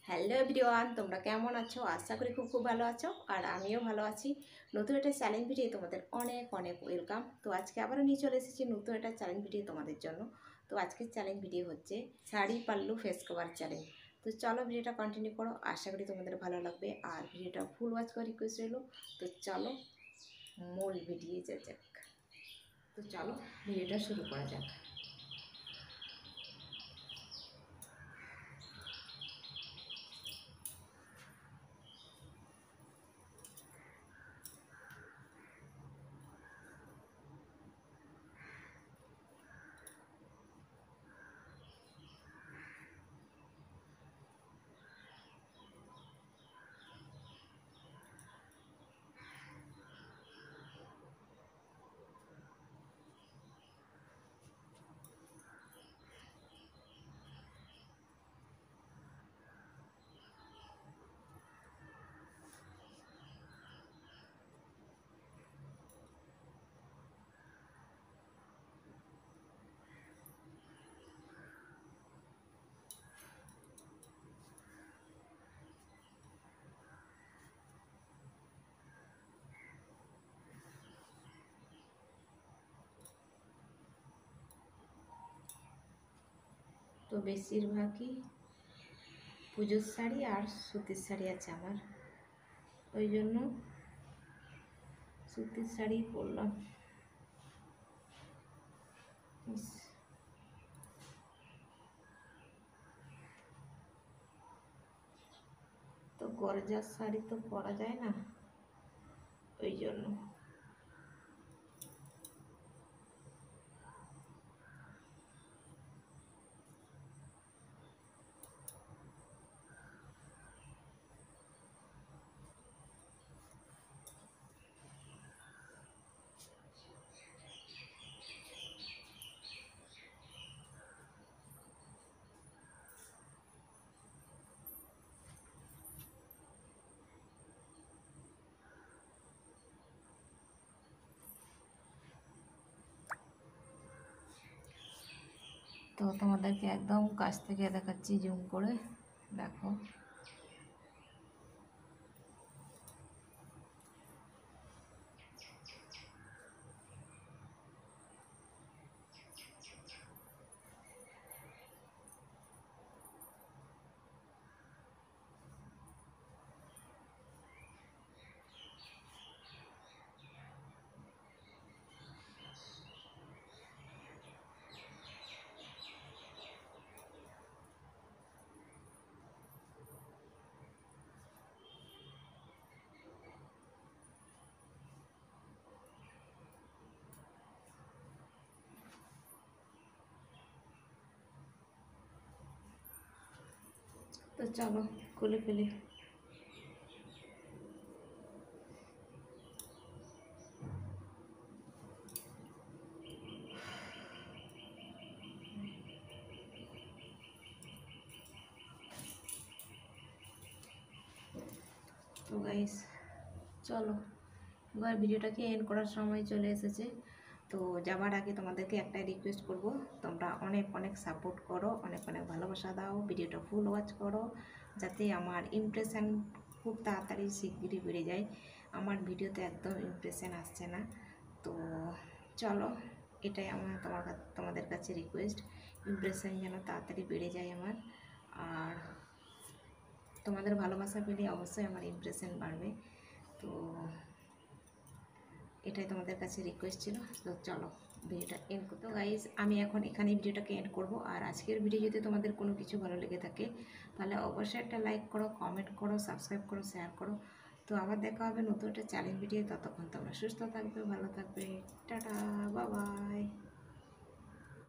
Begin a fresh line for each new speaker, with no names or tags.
Hello everyone, তোমরা কেমন আছো? আশা করি খুব ভালো আছো আর আমিও ভালো আছি। নতুন একটা চ্যালেঞ্জ ভিডিও তোমাদের অনেক অনেক ওয়েলকাম। তো আজকে আবারও নিয়ে চলে এসেছি নতুন একটা চ্যালেঞ্জ ভিডিও তোমাদের জন্য। তো আজকের চ্যালেঞ্জ ভিডিও হচ্ছে sari pallu face cover challenge. তো চলো ভিডিওটা কন্টিনিউ করো, আশা করি তোমাদের ভালো লাগবে আর ভিডিওটা ফুল ওয়াচ করে রিকোয়েস্ট রইলো। তো চলো মূল ভিডিও যাক। তো চলো ভিডিওটা শুরু করা যাক। তো বেশিরভাগই পুজোর শাড়ি আর সুতির শাড়ি আছে আমার, ওই জন্য সুতির শাড়ি পরলাম। তো গরজার শাড়ি তো পরা যায় না, ওই জন্য। তো তোমাদেরকে একদম কাছ থেকে দেখাচ্ছি, জুম করে দেখো। তো চলো খুলে ফেলি। তো গাইস চলো, এবার ভিডিওটাকে এন্ড করার সময় চলে এসেছে। তো যাবার আগে তোমাদেরকে একটাই রিকোয়েস্ট করব, তোমরা অনেক অনেক সাপোর্ট করো, অনেক অনেক ভালোবাসা দাও, ভিডিওটা ফুল ওয়াচ করো, যাতে আমার ইমপ্রেশান খুব তাড়াতাড়ি শিগগিরই বেড়ে যায়। আমার ভিডিওতে একদম ইমপ্রেশান আসছে না। তো চলো, এটাই আমার তোমাদের কাছে রিকোয়েস্ট, ইমপ্রেশান যেন তাড়াতাড়ি বেড়ে যায় আমার। আর তোমাদের ভালোবাসা পেলে অবশ্যই আমার ইমপ্রেশান বাড়বে। তো এটাই তোমাদের কাছে রিকোয়েস্ট ছিল। তো চলো ভিডিওটা এন্ড করতে। গাইজ আমি এখন এখানে ভিডিওটাকে এন্ড করব। আর আজকের ভিডিও যদি তোমাদের কোনো কিছু ভালো লেগে থাকে তাহলে অবশ্যই একটা লাইক করো, কমেন্ট করো, সাবস্ক্রাইব করো, শেয়ার করো। তো আবার দেখা হবে নতুন একটা চ্যালেঞ্জ ভিডিও। ততক্ষণ তোমরা সুস্থ থাকবে, ভালো থাকবে। Tata, bye bye.